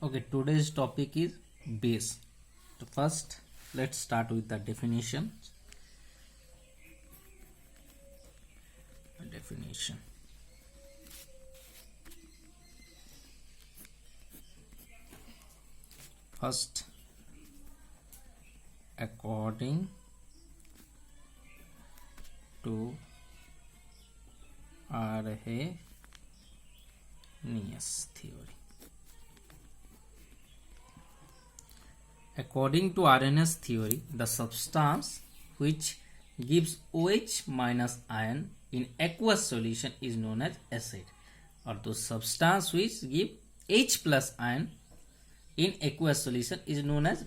Okay, today's topic is base. So first, let's start with the definition. First, according to Arrhenius theory. According to Arrhenius theory, the substance which gives OH minus ion in aqueous solution is known as acid, और तो substance which give H plus ion in aqueous solution is known as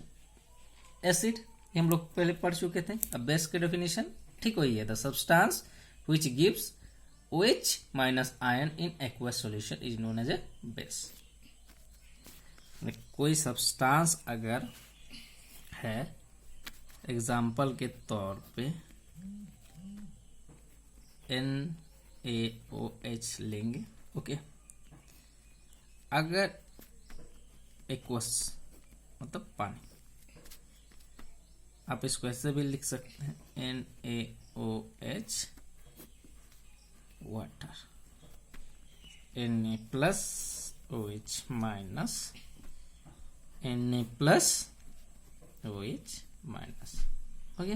acid. ये हम लोग पहले पढ़ चुके थे. अब बेस की डेफिनेशन ठीक वही है. The substance which gives OH minus ion in aqueous solution is known as a base. कोई सब्सटेंस अगर है, एग्जाम्पल के तौर पे NaOH लेंगे. ओके, अगर एक्वस मतलब पानी, आप इसको ऐसे भी लिख सकते हैं NaOH water, Na plus OH minus, Na plus OH minus. Okay,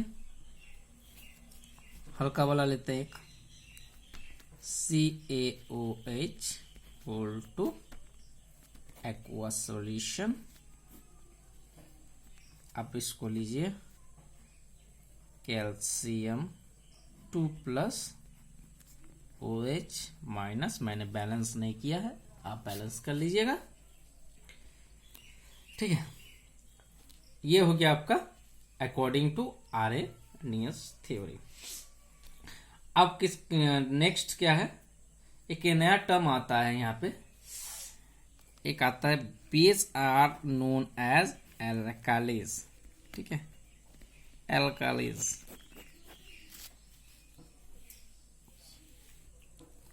हल्का वाला लेते हैं एक CaOH whole two aqua solution. आप इसको लीजिए कैल्शियम 2 प्लस OH माइनस. मैंने बैलेंस नहीं किया है, आप बैलेंस कर लीजिएगा. ठीक है, ये हो गया आपका अकॉर्डिंग टू आर्हेनियस थ्योरी. अब किस नेक्स्ट क्या है, एक नया टर्म आता है यहाँ पे, एक आता है बेस आर नोन एज एल्कालीज. ठीक है, एल्कालीज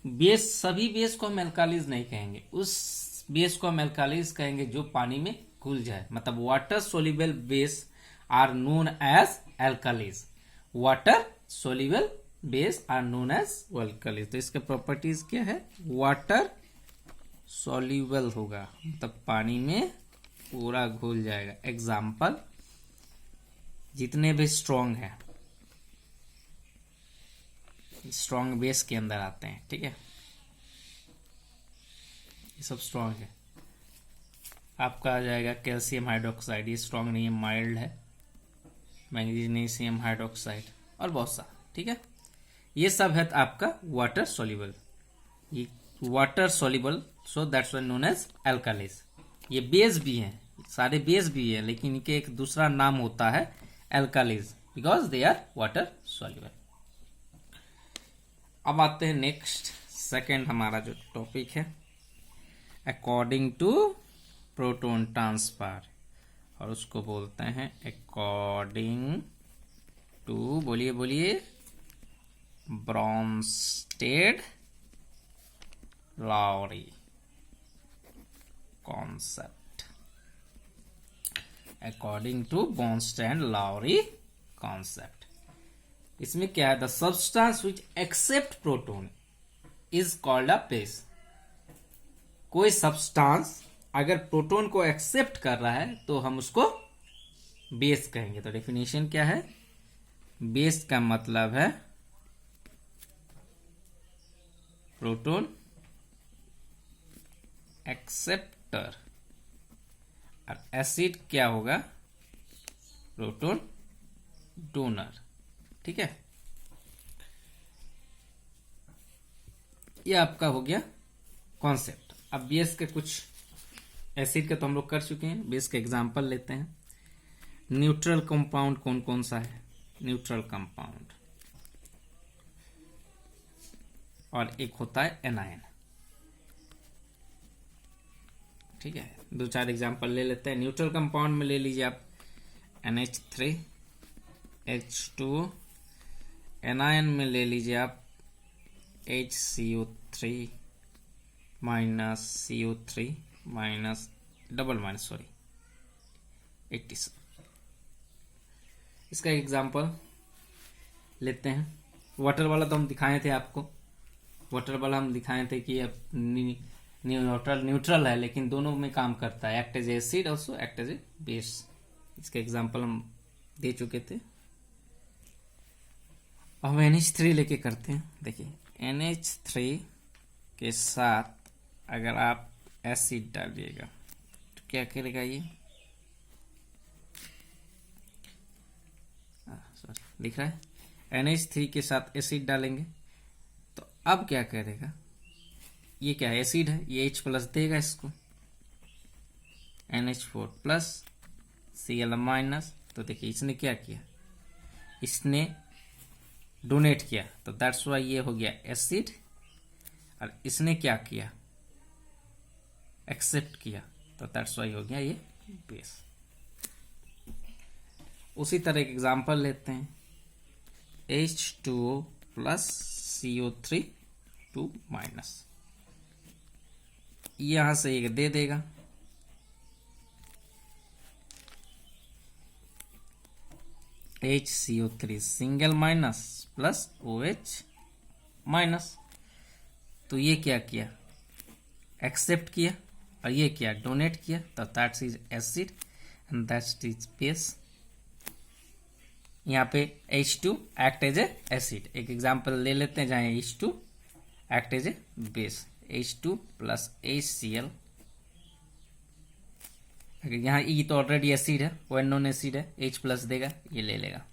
बेस. सभी बेस को हम एल्कालीज नहीं कहेंगे, उस बेस को हम एल्कालीज कहेंगे जो पानी में घुल जाए. मतलब water soluble base are known as alkalis. Water soluble base are known as alkalis. तो इसके प्रॉपर्टीज क्या है, वाटर सोल्यूबल होगा मतलब पानी में पूरा घुल जाएगा. एग्जाम्पल जितने भी स्ट्रॉन्ग है, स्ट्रॉन्ग बेस के अंदर आते हैं. ठीक है, ये सब स्ट्रॉन्ग है. आपका आ जाएगा कैल्शियम हाइड्रोक्साइड, ये स्ट्रॉन्ग नहीं है, माइल्ड है. मैग्नीशियम हाइड्रोक्साइड और बहुत सा. ठीक है, ये सब है आपका वाटर सोल्यूबल. ये water soluble, so that's why known as alkalis. ये बेस भी हैं, सारे बेस भी है, लेकिन इनके एक दूसरा नाम होता है alkalis because they are water soluble. अब आते हैं नेक्स्ट, सेकेंड हमारा जो टॉपिक है अकॉर्डिंग टू प्रोटॉन ट्रांसफर, और उसको बोलते हैं अकॉर्डिंग टू, बोलिए बोलिए, Bronsted Lowry concept. According to Bronsted Lowry concept. इसमें क्या है, the substance which accept proton is called a base. कोई सब्सटेंस अगर प्रोटॉन को एक्सेप्ट कर रहा है तो हम उसको बेस कहेंगे. तो डेफिनेशन क्या है, बेस का मतलब है प्रोटॉन एक्सेप्टर, और एसिड क्या होगा, प्रोटॉन डोनर. ठीक है, ये आपका हो गया कॉन्सेप्ट. अब बेस के कुछ, एसिड के तो हम लोग कर चुके हैं, बेस के एग्जांपल लेते हैं. न्यूट्रल कंपाउंड कौन कौन सा है, न्यूट्रल कंपाउंड, और एक होता है एनायन. ठीक है, दो चार एग्जांपल ले लेते हैं. न्यूट्रल कंपाउंड में ले लीजिए आप NH3 H2, एनायन में ले लीजिए आप HCO3 minus CO3 minus double minus sorry 87। इसका एग्जांपल लेते हैं। वाटर वाला तो हम दिखाए थे आपको, वाटर वाला हम दिखाए थे कि अब न्यूट्रल है, लेकिन दोनों में काम करता है, act as acid also act as a base. इसका एग्जांपल हम दे चुके थे। अब हम NH3 लेके करते हैं। देखिए NH3 के साथ अगर आप एसिड डालिएगा तो क्या करेगा ये, सॉरी लिख रहा है NH3 के साथ एसिड डालेंगे तो अब क्या करेगा, ये क्या है एसिड है, ये H प्लस देगा इसको, NH4 प्लस Cl माइनस। तो देखिए इसने क्या किया, इसने डोनेट किया, तो दैट्स वाई ये हो गया एसिड, और इसने क्या किया एक्सेप्ट किया, तो दैट्स वाई हो गया ये बेस। उसी तरह एक एग्जांपल लेते हैं, H2O प्लस CO3 2 माइनस, यहां से एक दे देगा, HCO3 single minus plus OH minus. तो ये क्या किया एक्सेप्ट किया, और ये क्या डोनेट किया, तो that is acid and that is base. यहाँ पे H2 act as a acid. एक एग्जांपल ले लेते हैं जहां H2 act as a base, H2 plus HCl। यहाँ E तो ऑलरेडी एसिड है, वो नॉन एसिड है, H प्लस देगा, ये ले लेगा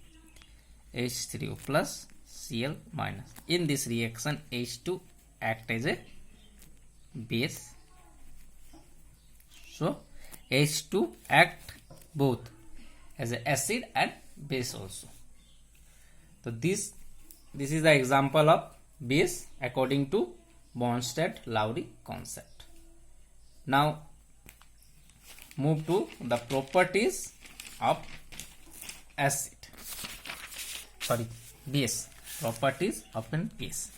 H3O plus Cl minus. In this reaction H2 act as a base, so H2 act both as an acid and base also. So this is the example of base according to Bronsted-Lowry concept. Now move to the properties of acid, sorry base, properties of an base.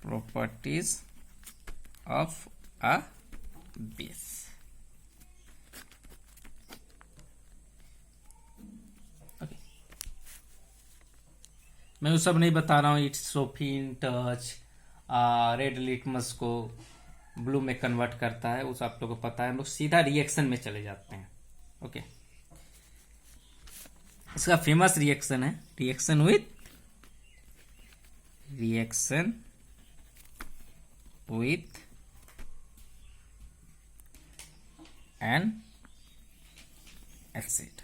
Properties of a base. Okay. मैं वो सब नहीं बता रहा हूँ, it's सोफिन touch red litmus को blue में convert करता है, उस आप लोगों को पता है। हम लोग सीधा रिएक्शन में चले जाते हैं। ओके, इसका फेमस रिएक्शन है reaction with an acid,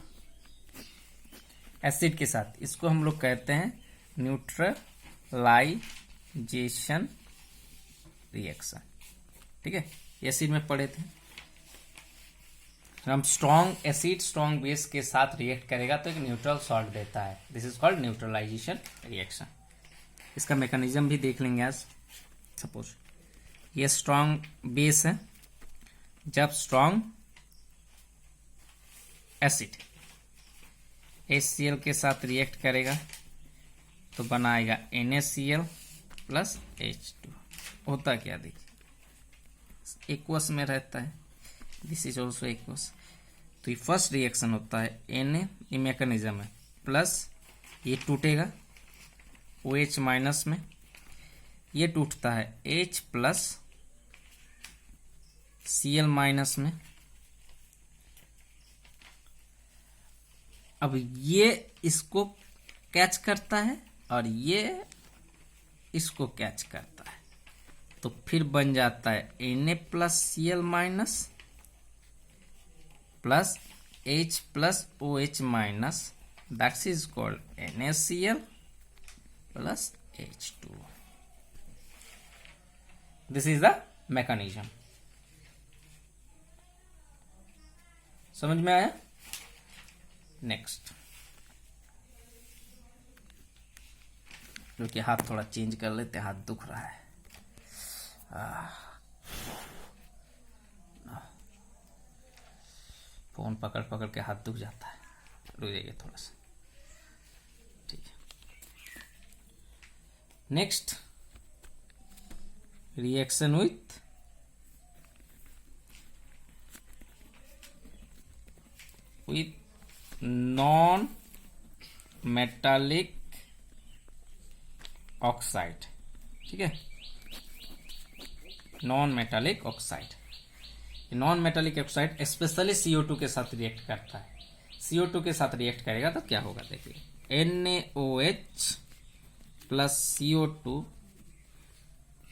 acid के साथ, इसको हम लोग कहते हैं न्यूट्रलाइजेशन रिएक्शन। ठीक है, एसिड में पढ़े थे हम, स्ट्रॉन्ग एसिड स्ट्रॉन्ग बेस के साथ रिएक्ट करेगा तो एक न्यूट्रल सॉल्ट देता है, this is called neutralisation reaction. इसका मैकेनिज्म भी देख लेंगे आज। सपोज ये स्ट्रॉन्ग बेस है, जब स्ट्रॉन्ग एसिड HCl के साथ रिएक्ट करेगा तो बनाएगा NaCl प्लस H2। होता क्या देखिए, एक्वस में रहता है, दिस इज ऑल्सो एक्वस। तो ये फर्स्ट रिएक्शन होता है Na, ये मैकेनिज्म है, प्लस ये टूटेगा OH माइनस में, ये टूटता है H प्लस Cl माइनस में। अब ये इसको कैच करता है और ये इसको कैच करता है, तो फिर बन जाता है Na plus Cl minus plus H plus OH minus, that is called NaCl plus H2। This is the mechanism. समझ में आया? नेक्स्ट, जो कि हाथ थोड़ा चेंज कर लेते, हाथ दुख रहा है। फोन पकड़ पकड़ के हाथ दुख जाता है, रुक जाइए थोड़ा सा। ठीक है, next reaction with non metallic oxide, ठीक है, non metallic oxide. Non metallic oxide specially CO2 के साथ रिएक्ट करता है। CO2 के साथ रिएक्ट करेगा तो क्या होगा, देखिए NaOH प्लस CO2,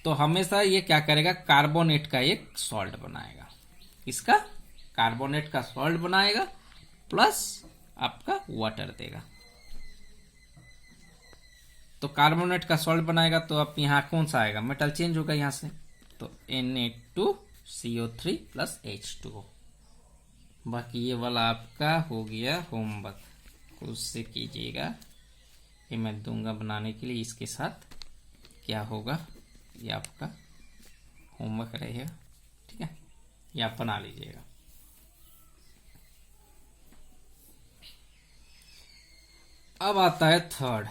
तो हमेशा ये क्या करेगा, कार्बोनेट का एक सॉल्ट बनाएगा, इसका कार्बोनेट का सॉल्ट बनाएगा प्लस आपका वाटर देगा। तो कार्बोनेट का सॉल्ट बनाएगा तो अब यहाँ कौन सा आएगा, मेटल चेंज होगा यहाँ से, तो Na2CO3 प्लस H2O। बाकी ये वाला आपका हो गया होमवर्क, खुद से कीजिएगा, ये मैं दूंगा बनाने के लिए। इसके साथ क्या होगा, ये आपका होमवर्क रहेगा, ठीक है, ये आप बना लीजिएगा। अब आता है थर्ड,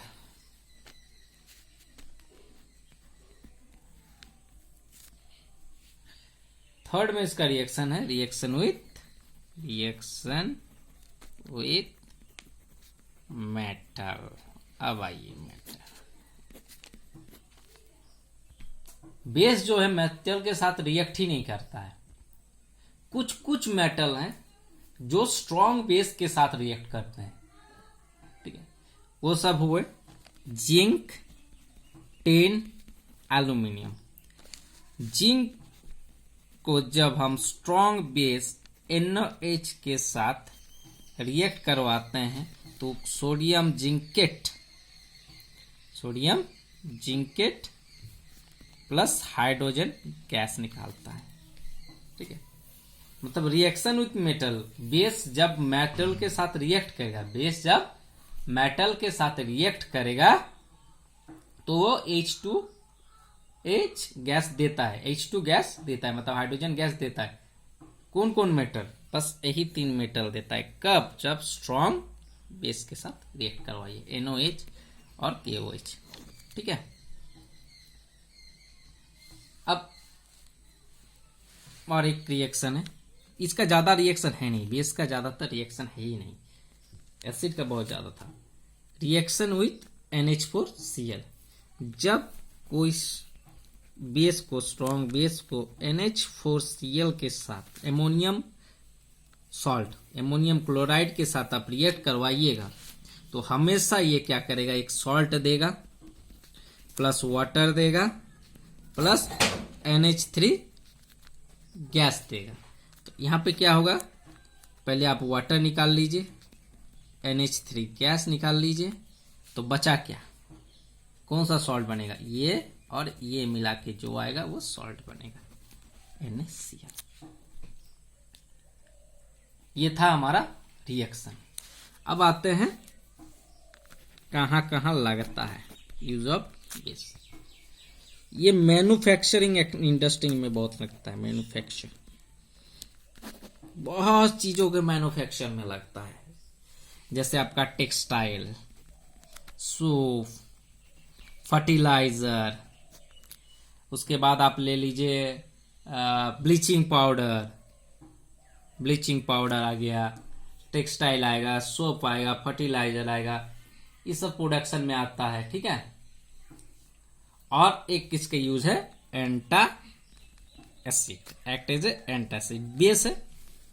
थर्ड में इसका रिएक्शन है रिएक्शन विथ मेटल। अब आइए, मेटल बेस जो है मेटल के साथ रिएक्ट ही नहीं करता है। कुछ कुछ मेटल हैं जो स्ट्रॉन्ग बेस के साथ रिएक्ट करते हैं, ठीक है, वो सब हुए जिंक, टिन, एल्यूमिनियम। जिंक को जब हम स्ट्रॉन्ग बेस NaOH के साथ रिएक्ट करवाते हैं तो sodium zincate plus hydrogen gas निकालता है, ठीक है। मतलब रिएक्शन विथ मेटल, बेस जब मेटल के साथ रिएक्ट करेगा, बेस जब मेटल के साथ रिएक्ट करेगा तो वो H2H गैस देता है, H2 गैस देता है, मतलब हाइड्रोजन गैस देता है। कौन कौन मेटल, बस यही 3 मेटल देता है। कब, जब स्ट्रॉन्ग बेस के साथ रिएक्ट करवाइए, NaOH और KOH, ठीक है। अब और एक रिएक्शन है, इसका ज्यादा रिएक्शन है नहीं, बेस का ज्यादातर रिएक्शन है ही नहीं, एसिड का बहुत ज्यादा था। रिएक्शन विथ NH4Cl, जब कोई बेस को, स्ट्रॉन्ग बेस को NH4Cl के साथ एमोनियम सॉल्ट, एमोनियम क्लोराइड के साथ आप रिएक्ट करवाइएगा तो हमेशा ये क्या करेगा, एक सॉल्ट देगा प्लस वाटर देगा प्लस NH3 गैस देगा। तो यहाँ पे क्या होगा, पहले आप वाटर निकाल लीजिए, NH3 गैस निकाल लीजिए, तो बचा क्या, कौन सा सॉल्ट बनेगा, ये और ये मिला के जो आएगा वो सॉल्ट बनेगा, NaCl। ये था हमारा रिएक्शन। अब आते हैं कहां कहां लगता है यूज ऑफ बेस। ये मैन्युफैक्चरिंग इंडस्ट्री में बहुत लगता है, मैन्युफैक्चर, बहुत चीजों के मैन्युफैक्चर में लगता है, जैसे आपका टेक्सटाइल, सूप, फर्टिलाइजर, उसके बाद आप ले लीजिए ब्लीचिंग पाउडर आ गया, टेक्सटाइल आएगा, सोप आएगा, फर्टिलाइजर आएगा, ये सब प्रोडक्शन में आता है, ठीक है। और एक किसका यूज है, antacid, act as antacid, base है।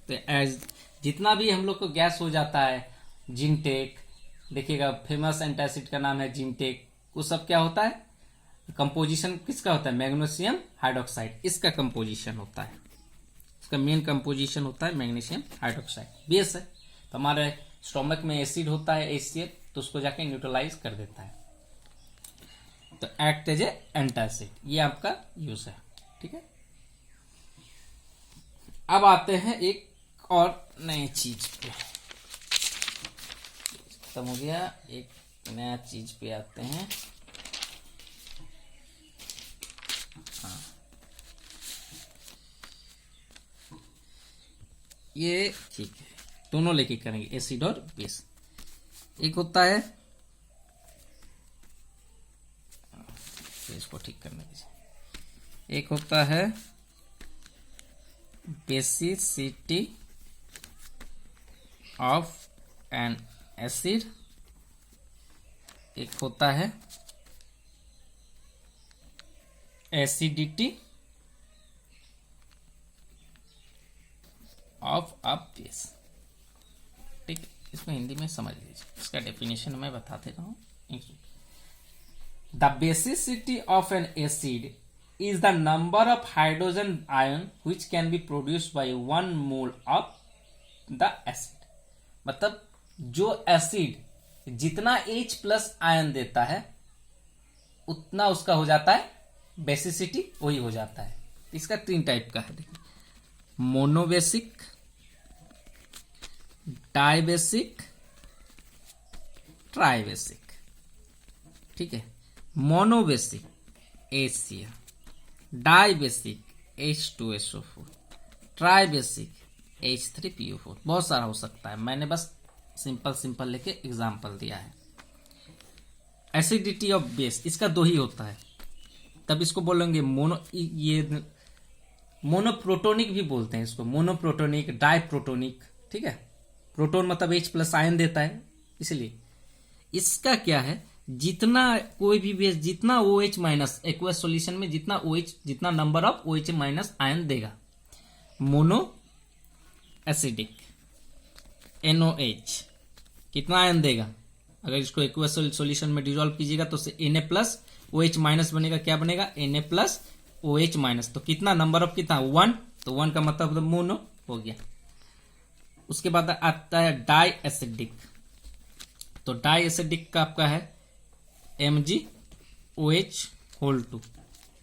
तो एज जितना भी हम लोग को गैस हो जाता है, जिंटेक, देखिएगा फेमस एंटासिड का नाम है जिंटेक, वो सब क्या होता है, कंपोजिशन किसका होता है, मैग्नीशियम हाइड्रोक्साइड, इसका कंपोजिशन होता है, इसका मेन कंपोजिशन होता है मैग्नीशियम हाइड्रोक्साइड, बेस है। तो हमारे स्टोमक में एसिड होता है HCl, तो उसको जाके न्यूट्रलाइज कर देता है, तो एक्ट एज एंटासिड, ये आपका यूज है, ठीक है। अब आते हैं एक और नई चीज पे, खत्म हो गया, एक नया चीज पे आते हैं। हाँ, ये ठीक है, दोनों लेके करेंगे, एसिड और बेस। एक होता है, इसको ठीक करने दीजिए, एक होता है बेसिसिटी ऑफ एन एसिड, एक होता है एसिडिटी ऑफ अ बेस। ठीक है, इसको हिंदी में समझ लीजिए, इसका डेफिनेशन मैं बता देता हूं। The basicity of N acid is the number of hydrogen ion which can be produced by 1 mole of the acid। मतलब जो एसिड जितना H प्लस आयन देता है उतना उसका हो जाता है बेसिसिटी, वही हो जाता है। इसका 3 टाइप का है, देखिए, मोनोबेसिक, डाइबेसिक, ट्राइबेसिक। ठीक है, monobasic HCl, dibasic H2SO4, tribasic H3PO4। बहुत सारा हो सकता है, मैंने बस सिंपल लेके एग्जांपल दिया है। एसिडिटी ऑफ बेस, इसका 2 ही होता है, तब इसको बोलेंगे ये मोनोप्रोटोनिक भी बोलते हैं इसको, मोनोप्रोटोनिक, डाइप्रोटोनिक। ठीक है, प्रोटोन मतलब H प्लस आयन देता है, इसलिए इसका क्या है, जितना कोई भी बेस जितना OH माइनस एक्वस सॉल्यूशन में जितना OH, जितना number of OH minus ion देगा, मोनो एसिडिक NOH कितना आयन देगा, अगर इसको एक्वस सॉल्यूशन में डिसॉल्व कीजिएगा तो Na प्लस OH माइनस बनेगा, क्या बनेगा, Na प्लस OH माइनस। तो कितना नंबर ऑफ कितना 1, तो 1 का मतलब मोनो हो गया। उसके बाद आता है डाई एसिडिक, तो डाई एसिडिक का आपका है MgOH होल 2,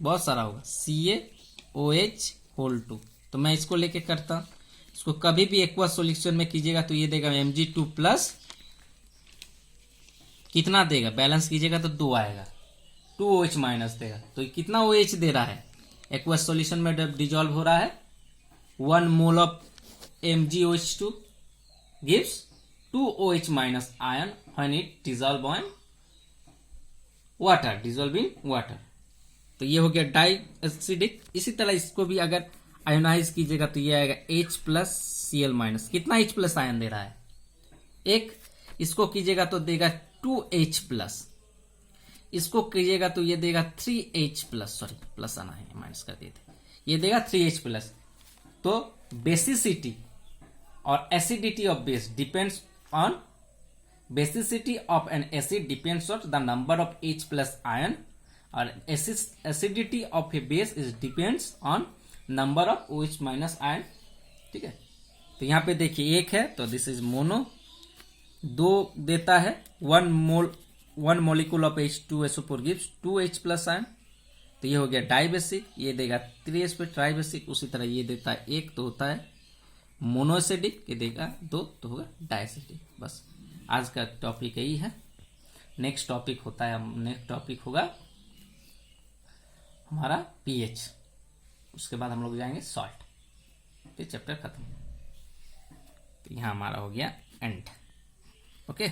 बहुत सारा होगा CaOH होल 2। तो मैं इसको लेके करता हूं, इसको कभी भी एक्वस सॉल्यूशन में कीजिएगा तो ये देगा Mg2 प्लस कितना देगा, बैलेंस कीजिएगा तो 2 आएगा, 2OH माइनस देगा। तो ये कितना OH दे रहा है, एक्वस सॉल्यूशन में डिजॉल्व हो रहा है 1 mole of MgOH2 gives 2OH minus ion when it dissolve on water, dissolve in water. तो ये हो गया डाई एसिडिक। इसी तरह इसको भी अगर आयोनाइज कीजिएगा तो ये आएगा H प्लस Cl माइनस, कितना H प्लस आयन दे रहा है, एक। इसको कीजिएगा तो देगा 2H प्लस, इसको कीजिएगा तो ये देगा 3H प्लस, सॉरी प्लस आना है, माइनस कर दिए थे, ये देगा 3H प्लस। तो बेसिसिटी और acidity of base depends on, basicity of an acid depends on the number of H plus ion, और acidity of a base is depends on number of OH minus ion। ठीक है, तो यहाँ पे देखिए 1 है तो दिस इज मोनो, 2 देता है 1 molecule of H2SO4 gives 2H plus ion, तो ये हो गया डाइबेसिक, ये देगा 3H पे ट्राइबेसिक। उसी तरह ये देता है 1 तो होता है मोनोएसिडिक, ये देगा 2 तो होगा डाइएसिडिक। बस आज का टॉपिक यही है। नेक्स्ट टॉपिक होगा हमारा पीएच, उसके बाद हम लोग जाएंगे सॉल्ट, फिर चैप्टर खत्म। तो यहाँ हमारा हो गया एंड। ओके।